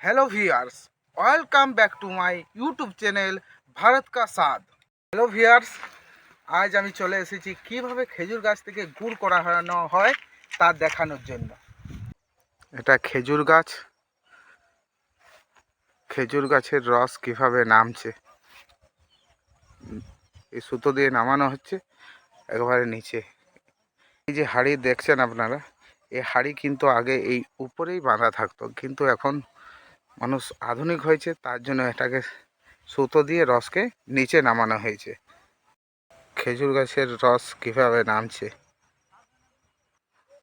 Hello viewers, welcome back to my YouTube channel Bharat কা স্বাদ। Hello viewers, আজ আমি চলে এসেছি কিভাবে খেজুর গাছ থেকে গুড় করানো হয় তা দেখানোর জন্য। এটা খেজুর গাছ, খেজুর গাছের রস কিভাবে নামছে, এই সুতো দিয়ে নামানো হচ্ছে একবারে নিচে। এই যে হাঁড়ি দেখছেন আপনারা, এই হাঁড়ি কিন্তু আগে এই উপরেই বাঁধা থাকতো, কিন্তু এখন মানুষ আধুনিক হয়েছে, তার জন্য এটাকে সুতো দিয়ে রসকে নিচে নামানো হয়েছে। খেজুর গাছের রস কিভাবে নামছে,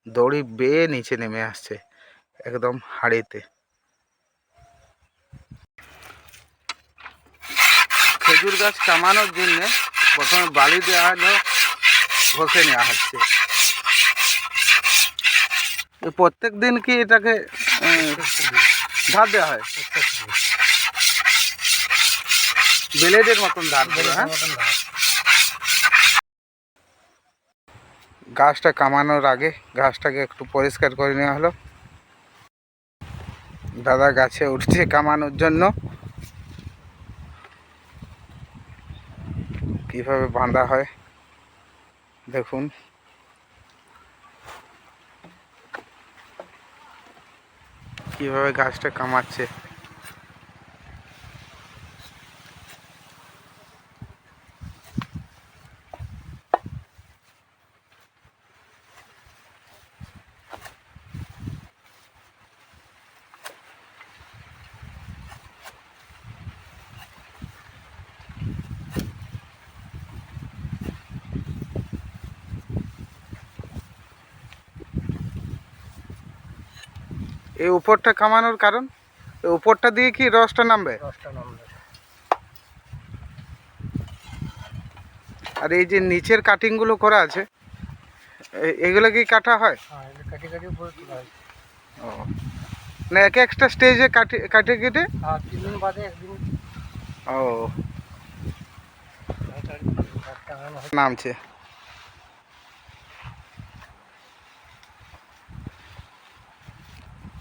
দড়ি বেয়ে নিচে নেমে আসছে একদম হাঁড়িতে। খেজুর গাছ কামানোর জন্য প্রথমে বালি দেওয়া হলো, ঘষে নেওয়া হচ্ছে। প্রত্যেক দিন কি এটাকে ধার দেওয়া হয়? ব্লেডের মতন ধার দেওয়া। হ্যাঁ, গাছটা কামানোর আগে গাছটাকে একটু পরিষ্কার করে নেওয়া হলো। দাদা গাছে উঠছে কামানোর জন্য। কিভাবে বাঁধা হয় দেখুন। কিভাবে গাছটা কামাচ্ছে। এই উপরটা কামানোর কারণ, এই উপরটা দিয়ে কি রসটা নামবে? আর এই যে নিচের কাটিংগুলো করা আছে, এগুলো কি কাটা হয়? ও, না এক একটা স্টেজে কাটে কেটে। 3 দিন বাদে একদিন ও, নামছে।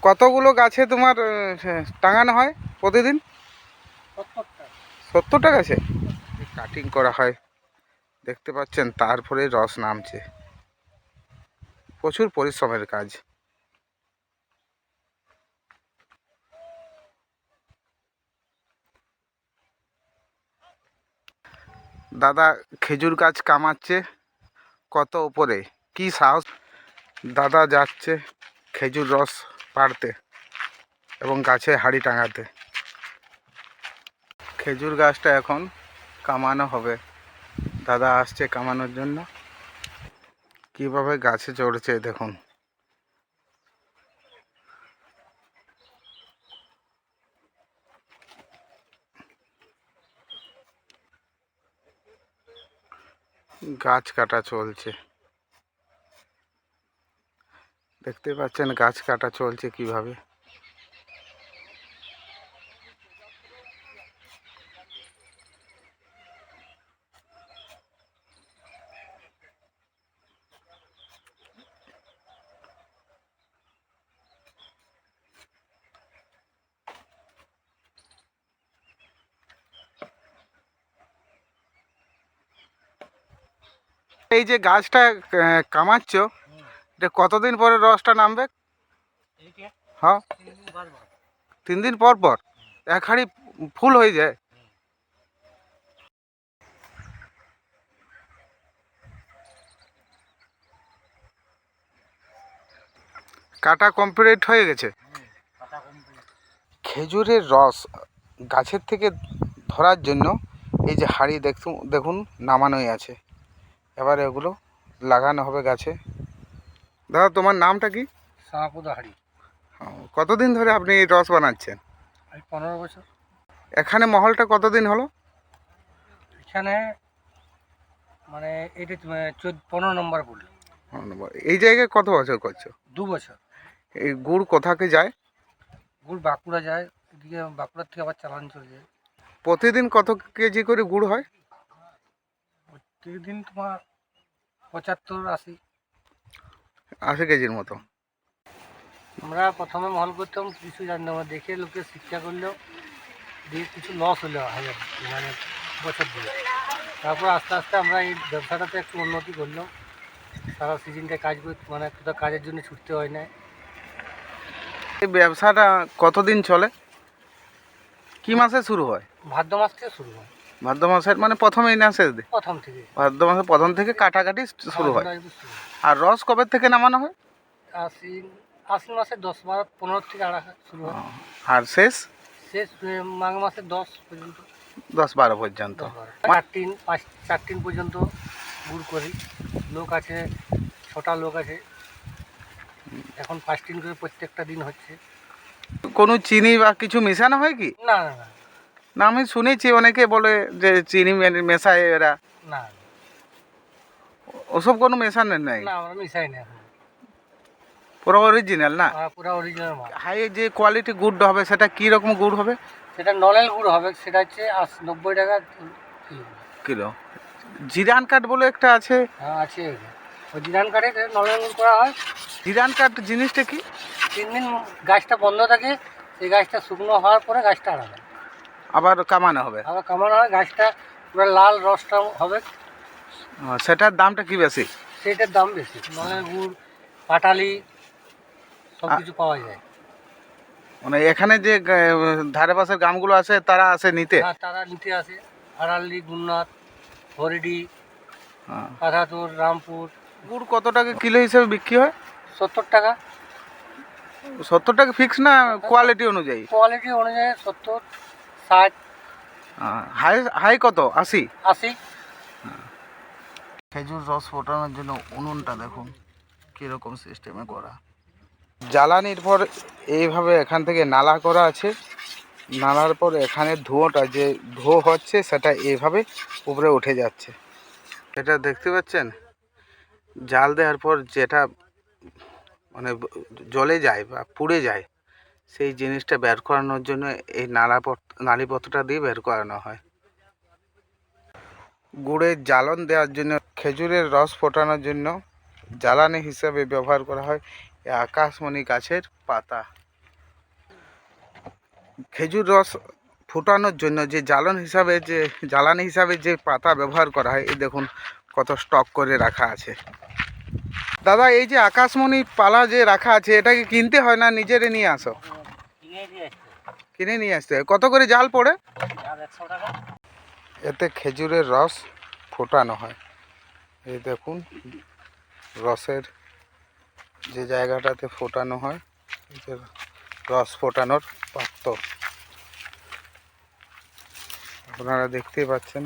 কতগুলো গাছে তোমার টাঙানো হয় প্রতিদিন? 70টা গাছে কাটিং করা হয়, দেখতে পাচ্ছেন। তারপরে রস নামছে। প্রচুর পরিশ্রমের কাজ। দাদা খেজুর গাছ কামাচ্ছে কত উপরে, কি সাহস! দাদা যাচ্ছে খেজুর রস পাড়তে এবং গাছে হাঁড়ি টাঙাতে। খেজুর গাছটা এখন কামানো হবে, দাদা আসছে কামানোর জন্য। কিভাবে গাছে চড়ছে দেখুন। গাছ কাটা চলছে, দেখতে পাচ্ছেন গাছ কাটা চলছে কিভাবে। এই যে গাছটা কামাচ্ছ, এটা কতদিন পরে রসটা নামবে? হ্যাঁ, 3 দিন পর পর এক হাঁড়ি ফুল হয়ে যায়। কাটা কমপ্লিট হয়ে গেছে। খেজুরের রস গাছের থেকে ধরার জন্য এই যে হাঁড়ি দেখুন নামানোই আছে। এবারে এগুলো লাগানো হবে গাছে। দাদা তোমার নামটা কি? শাহপুদা হাড়ি। কতদিন ধরে আপনি এই রস বানাচ্ছেন? 15 বছর। এখানে মহলটা কতদিন হলো? এখানে মানে এটা 15 নম্বর পুল। এই জায়গায় কত বছর করছো? 2 বছর। এই গুড় কোথাকে যায়? গুড় বাঁকুড়া যায়, এদিকে বাঁকুড়ার থেকে আবার চালান চলে যায়। প্রতিদিন কত কেজি করে গুড় হয়? প্রতিদিন তোমার 75-80। 80 কেজির মতো। আমরা প্রথমে মহল করতাম, কিছু জানতাম না, দেখে লোকে শিক্ষা করলো, দিয়ে কিছু লস হলো হাজার মানে বছর ধরে। তারপর আস্তে আস্তে আমরা এই ব্যবসাটাতে একটু উন্নতি করলাম। সারা সিজনটায় কাজ করতে মানে কোথাও কাজের জন্য ছুটতে হয় না। এই ব্যবসাটা কতদিন চলে? কি মাসে শুরু হয়? ভাদ্র মাস থেকে শুরু হয়। ভাদ্র মাসের মানে প্রথমেই না শেষ দিন? প্রথম থেকে ভাদ্র মাসের প্রথম থেকে কাটাকাটি শুরু হয়। জুলাই অবধি শুরু হয়। আর রস কবে থেকে নামানো হয়? আশ্বিন আশ্বিন মাসের 10, 12, 15 থেকে আড়া শুরু হয়। আর শেষ শেষ মাঘ মাসের 10 পর্যন্ত। 10-12 পর্যন্ত। 4 দিন পর্যন্ত গুড় করি। লোক আছে 6টা লোক আছে। এখন 5 দিন করে প্রত্যেকটা দিন হচ্ছে। কোনো চিনি বা কিছু মেশানো হয় কি? না না না না, আমি শুনেছি অনেকে বলে যে চিনি মেশায় এরা, না ওসব কোনো মেশানো নাই, না, আমরা মিশাই না এখন। পুরো অরিজিনাল না? পুরো অরিজিনাল মাল। হাই যে কোয়ালিটি গুড় হবে সেটা কি রকম গুড় হবে? সেটা নলেন গুড় হবে, সেটা হচ্ছে 90 টাকা কিলো। কিলো। জিরান কাঠ বলে একটা আছে। হ্যাঁ আছে, ওই জিরান কাঠে নলেন গুড় করা হয়। জিরান কাঠ জিনিসটা কি? 3 দিন গাছটা বন্ধ থাকে, সেই গাছটা শুকনো হওয়ার পরে গাছটা আলাদা আবার কামানো হবে? আবার কামানো হয়। গাছটা পুরো লাল রসটা হবে। সেটার দামটা কি বেশি? সেইটার দাম বেশি। নলেন গুড়, পাটালি সব কিছু পাওয়া যায়। মানে এখানে যে ধারে পাশের গ্রামগুলো আছে তারা আসে নিতে? হ্যাঁ, তারা নিতে আসে। আড়ালি, গুণনাথ, হরিডি, হ্যাঁ। পাথাতুর, রামপুর। গুড় কত টাকা কিলো হিসেবে বিক্রি হয়? 70 টাকা। 70 টাকা ফিক্স না কোয়ালিটি অনুযায়ী? কোয়ালিটি অনুযায়ী 70, 60, হাই হাই কত? 80? 80। খেজুর রস ফোটানোর জন্য উনুনটা দেখুন কীরকম সিস্টেমে করা। জ্বালানির পর এইভাবে এখান থেকে নালা করা আছে, নালার পর এখানে ধোঁয়াটা যে ধোঁ হচ্ছে সেটা এইভাবে উপরে উঠে যাচ্ছে। এটা দেখতে পাচ্ছেন, জাল দেওয়ার পর যেটা মানে জ্বলে যায় বা পুড়ে যায়, সেই জিনিসটা বের করানোর জন্য এই নালীপত্রটা দিয়ে বের করানো হয়। গুড়ের জ্বালন দেওয়ার জন্য, খেজুরের রস ফোটানোর জন্য জ্বালানি হিসাবে ব্যবহার করা হয় এই আকাশমণি গাছের পাতা। খেজুর রস ফোটানোর জন্য যে জ্বালানি হিসাবে যে পাতা ব্যবহার করা হয়, এই দেখুন কত স্টক করে রাখা আছে। দাদা, এই যে আকাশমণি পালা যে রাখা আছে, এটা কি কিনতে হয় না নিজেরে নিয়ে আসো? কিনে নিয়ে আসতে হয়। কত করে জাল পড়ে? 100 টাকা। এতে খেজুরের রস ফোটানো হয়। এই দেখুন রসের যে জায়গাটাতে ফোটানো হয়, এই যে রস ফোটানোর পাত্র আপনারা দেখতেই পাচ্ছেন।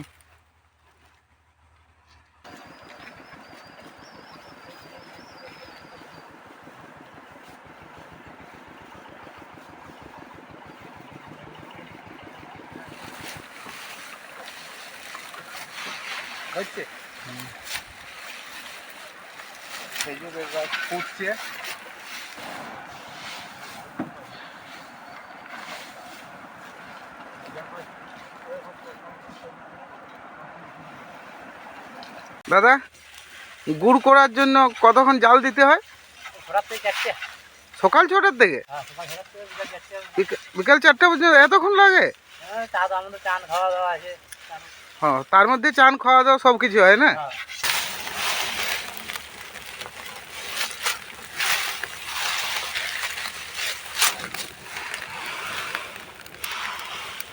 হচ্ছে খেজুরের রস ফুটছে। দাদা, গুড় করার জন্য কতক্ষণ জাল দিতে হয়? ঘোরার থেকে 4টে। সকাল 6টার থেকে হ্যাঁ, সকাল 6টা থেকে বিকাল 4টে। বিকাল 4টা পর্যন্ত এতক্ষণ লাগে? হ্যাঁ, চা তো আমাদের চান খাওয়া দাওয়া আছে। হ্যাঁ, তার মধ্যে চান খাওয়া দাওয়া সব কিছু হয় না? হ্যাঁ।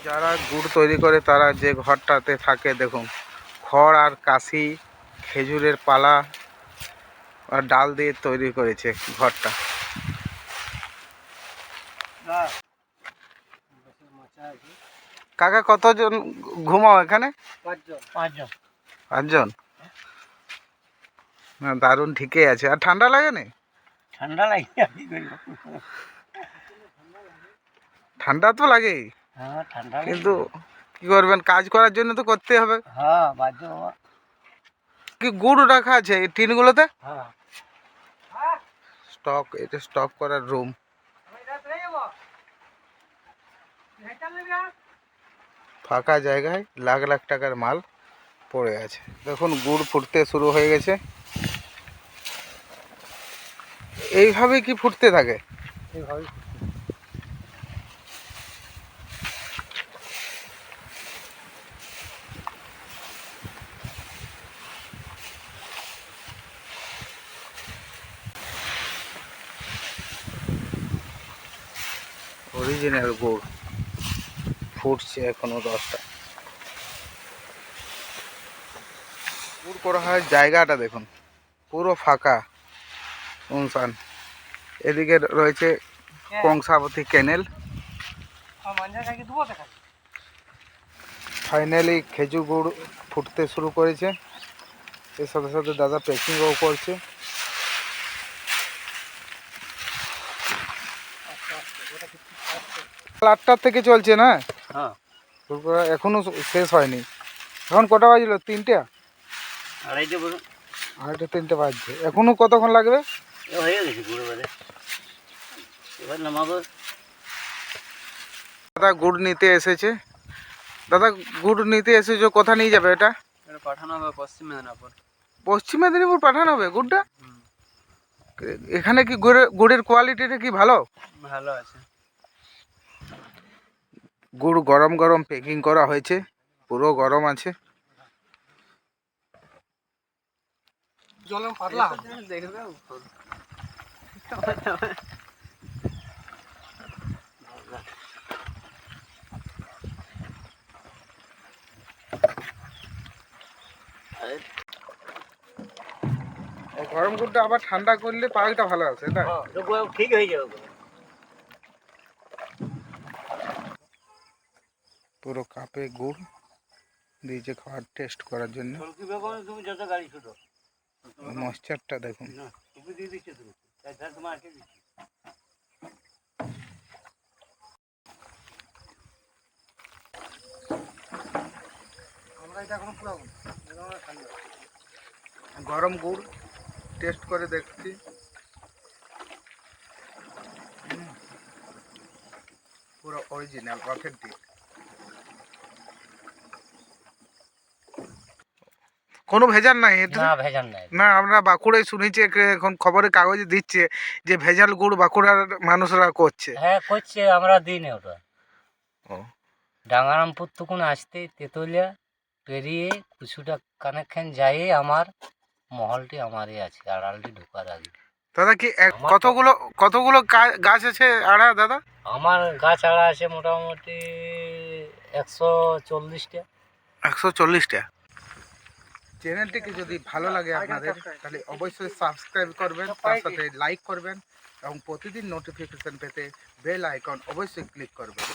যারা গুড় তৈরি করে তারা যে ঘরটাতে থাকে দেখুন, খড় আর কাশি, খেজুরের পালা আর ডাল দিয়ে তৈরি করেছে ঘরটা। কাকা, কতজন ঘুমাও এখানে? 5 জন। 5 জন? না, দারুণ ঠিকই আছে। আর ঠান্ডা লাগে না? ঠান্ডা লাগে। ঠান্ডা তো লাগেই, হ্যাঁ, ঠান্ডা কিন্তু কি করবেন, কাজ করার জন্য তো করতে হবে। হ্যাঁ, বাধ্য বাবা। কি গুড় রাখা আছে এই টিনগুলোতে? হ্যাঁ। এটা স্টক করার রুম। ফাঁকা জায়গায় লাখ লাখ টাকার মাল পড়ে আছে। দেখুন গুড় ফুটতে শুরু হয়ে গেছে। এইভাবে কি ফুটতে থাকে? এইভাবেই অরিজিনাল গুড় ফুটছে এখনো রসটা। গুড় করা হয় জায়গাটা দেখুন পুরো ফাঁকা শুনশান। এদিকে রয়েছে কংসাবতী ক্যানেল। ফাইনালি খেজুর গুড় ফুটতে শুরু করেছে। এর সাথে সাথে দাদা প্যাকিংও করছে। আটটার থেকে চলছে না? হ্যাঁ, গুড় করা এখনো শেষ হয়নি। এখন কটা বাজলো? 3টে? আড়াইটে বলুন। 2:30 3টে বাজছে। এখনো কতক্ষণ লাগবে? হয়ে গেছে গুঁড়ো বাজে, এবার নামাবো। দাদা গুড় নিতে এসেছে। দাদা গুড় নিতে এসেছো, কোথা নিয়ে যাবে এটা? এটা পাঠানো হবে পশ্চিম মেদিনীপুর। পশ্চিম মেদিনীপুর পাঠানো হবে গুড়টা? এখানে কি গুড়ের কোয়ালিটিটা কি ভালো? ভালো আছে। গুড় গরম গরম প্যাকিং করা হয়েছে, পুরো গরম আছে। জলম পাতলা দেখবে গরম গুড়টা আবার ঠান্ডা করলে পালটা ভালো আছে, তাই? ঠিক হয়ে যাবে। পুরো কাপে গুড় দিয়েছে খাওয়ার টেস্ট করার জন্য। তুমি যত গাড়ি ছোট ময়েশ্চারটা দেখুন। তুমি দিয়ে দিচ্ছ, তুমি তোমার আটকে দিচ্ছি। আমরা এটা এখনো পুরো ঠান্ডা গরম গুড় টেস্ট করে দেখছি। পুরো অরিজিনাল অথেন্টিক, কোনো ভেজাল নাই এটা। না, ভেজাল নাই। না, আমরা বাঁকুড়ায় শুনেছি এখন খবরের কাগজে দিচ্ছে যে ভেজাল গুড় বাঁকুড়ার মানুষরা করছে। হ্যাঁ করছে, আমরা দিই না ওটা। ও, ডাঙ্গারামপুর তখন আসতে তেতুলিয়া পেরিয়ে কিছুটা কানেকশন যাই আমার মহলটি আমারই আছে, আড়ালটি ঢোকার আগে। দাদা কি আমার তো- কতগুলো কতগুলো গাছ আছে আড়া দাদা? আমার গাছ আড়া আছে মোটামুটি 140টা। 140টা। চ্যানেলটিকে যদি ভালো লাগে আপনাদের তাহলে অবশ্যই সাবস্ক্রাইব করবেন, তার সাথে লাইক করবেন এবং প্রতিদিন নোটিফিকেশন পেতে বেল আইকন অবশ্যই ক্লিক করবেন।